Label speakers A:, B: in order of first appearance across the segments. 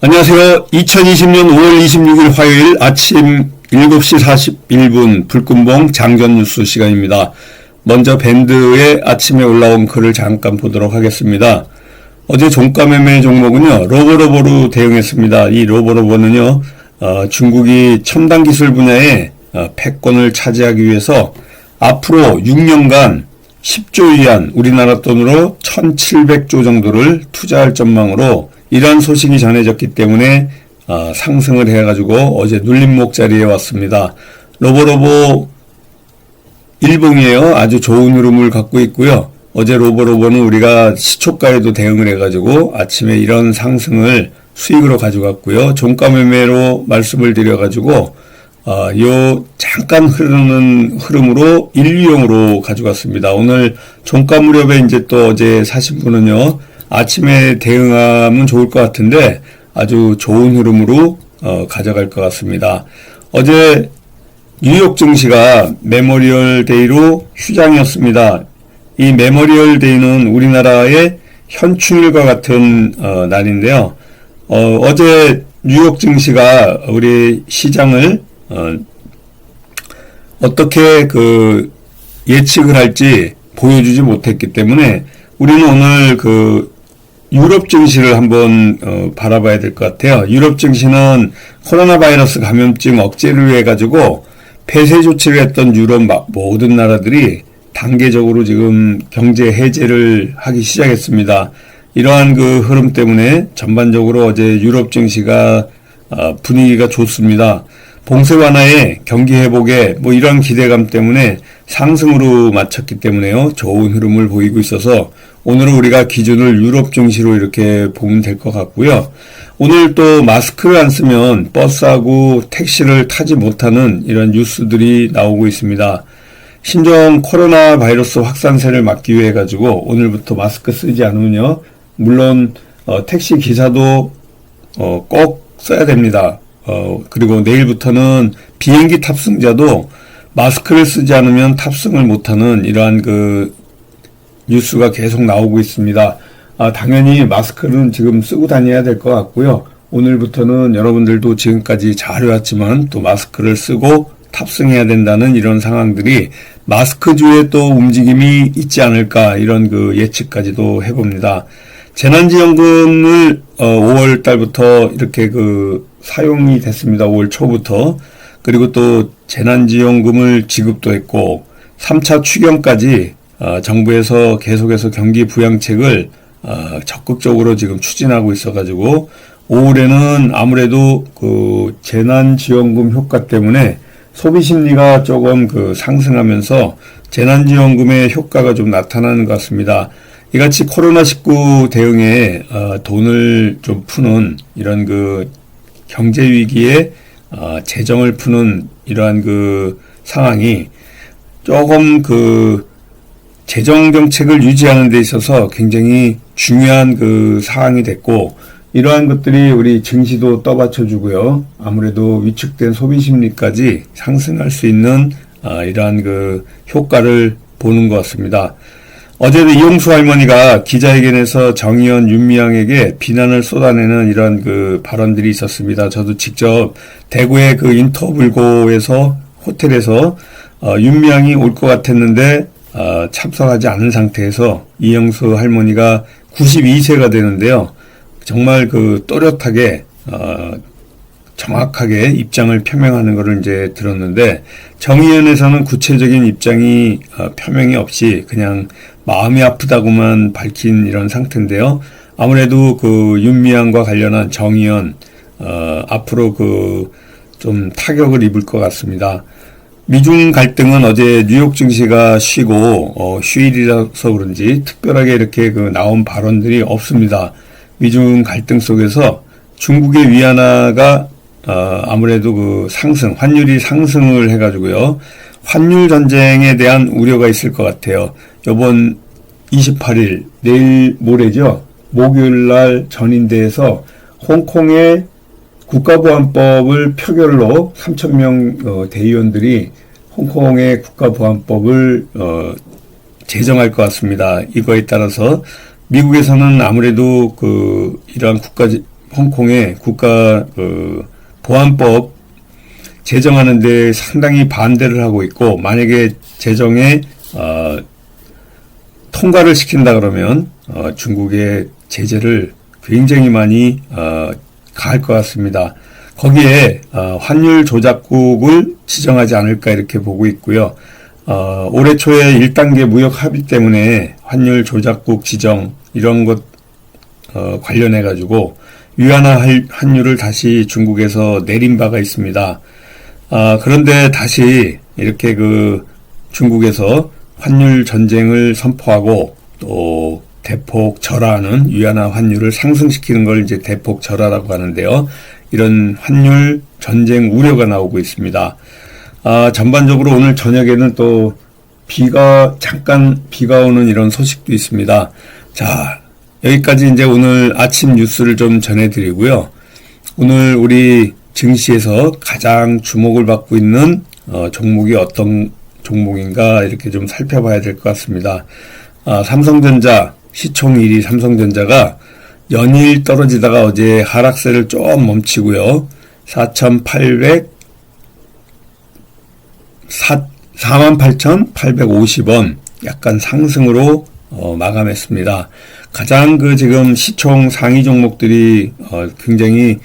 A: 안녕하세요. 2020년 5월 26일 화요일 아침 7시 41분 불금봉 장전뉴스 시간입니다. 먼저 밴드의 아침에 올라온 글을 잠깐 보도록 하겠습니다. 어제 종가 매매 종목은요, 로보로보로 대응했습니다. 이 로보로보는요, 중국이 첨단 기술 분야에 패권을 차지하기 위해서 앞으로 6년간 10조 위안, 우리나라 돈으로 1,700조 정도를 투자할 전망으로 이런 소식이 전해졌기 때문에 상승을 해가지고 어제 눌림목 자리에 왔습니다. 로보로보 일봉이에요. 아주 좋은 흐름을 갖고 있고요. 어제 로보로보는 우리가 시초가에도 대응을 해가지고 아침에 이런 상승을 수익으로 가져갔고요. 종가 매매로 말씀을 드려가지고 요 잠깐 흐르는 흐름으로 일류용으로 가져갔습니다. 오늘 종가 무렵에 이제 또 어제 사신 분은요, 아침에 대응하면 좋을 것 같은데 아주 좋은 흐름으로 가져갈 것 같습니다. 어제 뉴욕 증시가 메모리얼 데이로 휴장이었습니다. 이 메모리얼 데이는 우리나라의 현충일과 같은 날인데요. 어제 뉴욕 증시가 우리 시장을 어떻게 예측을 할지 보여주지 못했기 때문에 우리는 오늘 유럽 증시를 한번 바라봐야 될 것 같아요. 유럽 증시는 코로나 바이러스 감염증 억제를 위해 가지고 폐쇄 조치를 했던 유럽 모든 나라들이 단계적으로 지금 경제 해제를 하기 시작했습니다. 이러한 흐름 때문에 전반적으로 어제 유럽 증시가 분위기가 좋습니다. 봉쇄 완화에 경기 회복에 이런 기대감 때문에 상승으로 마쳤기 때문에요. 좋은 흐름을 보이고 있어서 오늘은 우리가 기준을 유럽 증시로 이렇게 보면 될 것 같고요. 오늘 또 마스크를 안 쓰면 버스하고 택시를 타지 못하는 이런 뉴스들이 나오고 있습니다. 신종 코로나 바이러스 확산세를 막기 위해 가지고 오늘부터 마스크 쓰지 않으면요, 물론 택시 기사도 꼭 써야 됩니다. 그리고 내일부터는 비행기 탑승자도 마스크를 쓰지 않으면 탑승을 못하는 이러한 뉴스가 계속 나오고 있습니다. 당연히 마스크는 지금 쓰고 다녀야 될 것 같고요. 오늘부터는 여러분들도 지금까지 잘 해왔지만 또 마스크를 쓰고 탑승해야 된다는 이런 상황들이 마스크주에 또 움직임이 있지 않을까, 이런 예측까지도 해봅니다. 재난지원금을 5월 달부터 이렇게 사용이 됐습니다. 5월 초부터. 그리고 또 재난지원금을 지급도 했고 3차 추경까지 정부에서 계속해서 경기 부양책을 적극적으로 지금 추진하고 있어가지고 5월에는 아무래도 재난지원금 효과 때문에 소비심리가 조금 상승하면서 재난지원금의 효과가 좀 나타나는 것 같습니다. 이같이 코로나19 대응에 돈을 좀 푸는 이런 경제위기에 재정을 푸는 이러한 상황이 조금 재정정책을 유지하는 데 있어서 굉장히 중요한 사항이 됐고, 이러한 것들이 우리 증시도 떠받쳐주고요. 아무래도 위축된 소비심리까지 상승할 수 있는 이러한 효과를 보는 것 같습니다. 어제도 이용수 할머니가 기자회견에서 정의연, 윤미향에게 비난을 쏟아내는 이런 발언들이 있었습니다. 저도 직접 대구의 인터불고에서 호텔에서 윤미향이 올 것 같았는데 참석하지 않은 상태에서 이용수 할머니가 92세가 되는데요. 정말 또렷하게 정확하게 입장을 표명하는 것을 이제 들었는데, 정의연에서는 구체적인 입장이 표명이 없이 그냥 마음이 아프다고만 밝힌 이런 상태인데요. 아무래도 윤미향과 관련한 정의연 앞으로 좀 타격을 입을 것 같습니다. 미중 갈등은 어제 뉴욕 증시가 쉬고 휴일이라서 그런지 특별하게 이렇게 나온 발언들이 없습니다. 미중 갈등 속에서 중국의 위안화가 아무래도 환율이 상승을 해가지고요, 환율 전쟁에 대한 우려가 있을 것 같아요. 이번 28일, 내일 모레죠, 목요일 날 전인대에서 홍콩의 국가보안법을 표결로 3,000명 대의원들이 홍콩의 국가보안법을 제정할 것 같습니다. 이거에 따라서 미국에서는 아무래도 이러한 홍콩의 국가 보안법 제정하는데 상당히 반대를 하고 있고, 만약에 제정에 통과를 시킨다 그러면 중국의 제재를 굉장히 많이 가할 것 같습니다. 거기에 환율 조작국을 지정하지 않을까 이렇게 보고 있고요. 올해 초에 1단계 무역 합의 때문에 환율 조작국 지정 이런 것 관련해 가지고 위안화 환율을 다시 중국에서 내린 바가 있습니다. 그런데 다시 이렇게 중국에서 환율 전쟁을 선포하고 또 대폭 절하하는 위안화 환율을 상승시키는 걸 이제 대폭 절하라고 하는데요. 이런 환율 전쟁 우려가 나오고 있습니다. 전반적으로 오늘 저녁에는 또 잠깐 비가 오는 이런 소식도 있습니다. 자, 여기까지 이제 오늘 아침 뉴스를 좀 전해드리고요. 오늘 우리 증시에서 가장 주목을 받고 있는 종목이 어떤 종목인가 이렇게 좀 살펴봐야 될 것 같습니다. 삼성전자, 시총 1위 삼성전자가 연일 떨어지다가 어제 하락세를 좀 멈추고요. 48,850원 약간 상승으로 마감했습니다. 가장 지금 시총 상위 종목들이 굉장히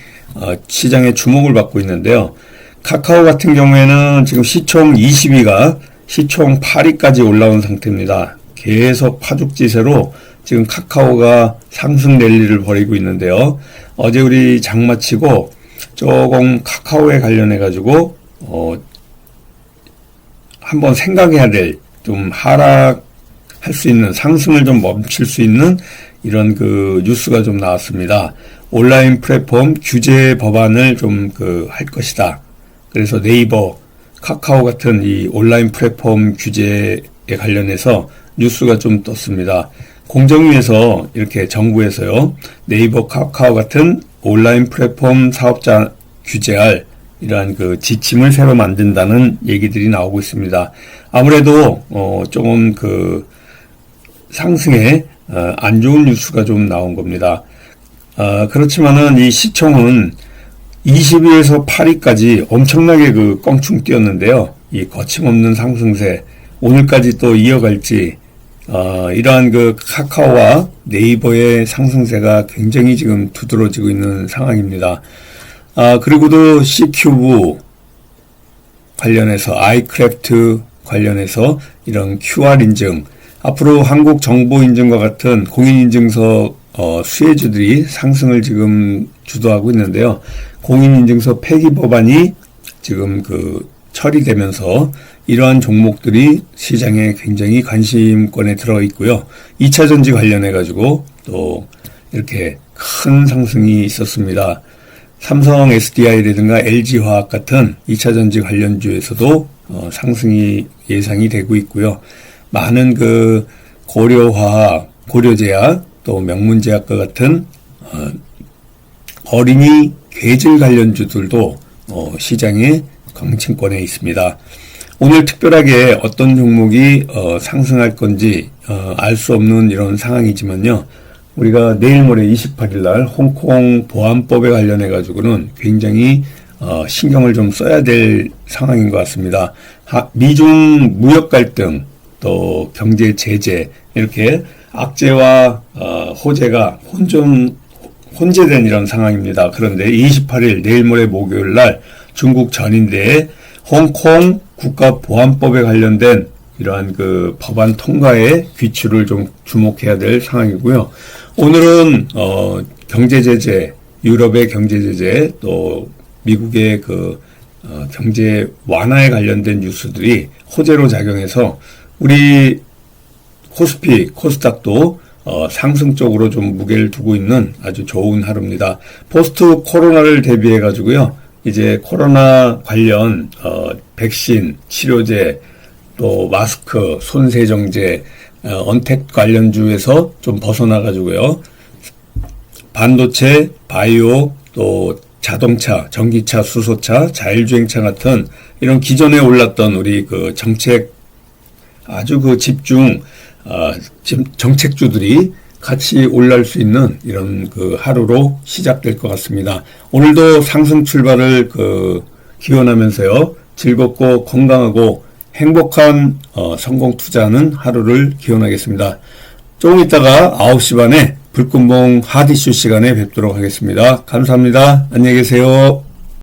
A: 시장의 주목을 받고 있는데요. 카카오 같은 경우에는 지금 시총 20위가 시총 8위까지 올라온 상태입니다. 계속 파죽지세로 지금 카카오가 상승 랠리를 벌이고 있는데요. 어제 우리 장 마치고 조금 카카오에 관련해 가지고 한번 생각해야 될 좀 하락할 수 있는 상승을 좀 멈출 수 있는 이런 뉴스가 좀 나왔습니다. 온라인 플랫폼 규제 법안을 좀 할 것이다. 그래서 네이버, 카카오 같은 이 온라인 플랫폼 규제에 관련해서 뉴스가 좀 떴습니다. 공정위에서 이렇게 정부에서요, 네이버, 카카오 같은 온라인 플랫폼 사업자 규제할 이러한 지침을 새로 만든다는 얘기들이 나오고 있습니다. 아무래도 조금 상승에 안 좋은 뉴스가 좀 나온 겁니다. 그렇지만은 이 시총은 20위에서 8위까지 엄청나게 껑충 뛰었는데요. 이 거침없는 상승세 오늘까지 또 이어갈지 이러한 카카오와 네이버의 상승세가 굉장히 지금 두드러지고 있는 상황입니다. 그리고도 C큐브 관련해서 아이크래프트 관련해서 이런 QR 인증, 앞으로 한국 정보 인증과 같은 공인인증서 수혜주들이 상승을 지금 주도하고 있는데요. 공인인증서 폐기 법안이 지금 처리되면서 이러한 종목들이 시장에 굉장히 관심권에 들어 있고요. 2차전지 관련해 가지고 또 이렇게 큰 상승이 있었습니다. 삼성 SDI라든가 LG화학 같은 2차전지 관련주에서도 상승이 예상이 되고 있고요. 많은 고려화학, 고려제약, 또 명문제약과 같은 어린이 괴질 관련주들도 시장에 강층권에 있습니다. 오늘 특별하게 어떤 종목이 상승할 건지 알 수 없는 이런 상황이지만요. 우리가 내일 모레 28일 날 홍콩 보안법에 관련해 가지고는 굉장히 신경을 좀 써야 될 상황인 것 같습니다. 미중 무역 갈등, 또 경제 제재, 이렇게 악재와 호재가 혼재된 이런 상황입니다. 그런데 28일 내일 모레 목요일 날 중국 전인대에 홍콩 국가보안법에 관련된 이러한 법안 통과의 귀추를 좀 주목해야 될 상황이고요. 오늘은 경제 제재, 유럽의 경제 제재, 또 미국의 경제 완화에 관련된 뉴스들이 호재로 작용해서 우리 코스피, 코스닥도 상승 쪽으로 좀 무게를 두고 있는 아주 좋은 하루입니다. 포스트 코로나를 대비해 가지고요. 이제 코로나 관련 백신, 치료제, 또 마스크, 손세정제, 언택 관련주에서 좀 벗어나 가지고요. 반도체, 바이오, 또 자동차, 전기차, 수소차, 자율주행차 같은 이런 기존에 올랐던 우리 정책 아주 집중 정책주들이 같이 올라올 수 있는 이런 그 하루로 시작될 것 같습니다. 오늘도 상승 출발을 기원하면서요. 즐겁고 건강하고 행복한 성공 투자하는 하루를 기원하겠습니다. 조금 있다가 9시 반에 불금봉 하디슈 시간에 뵙도록 하겠습니다. 감사합니다. 안녕히 계세요.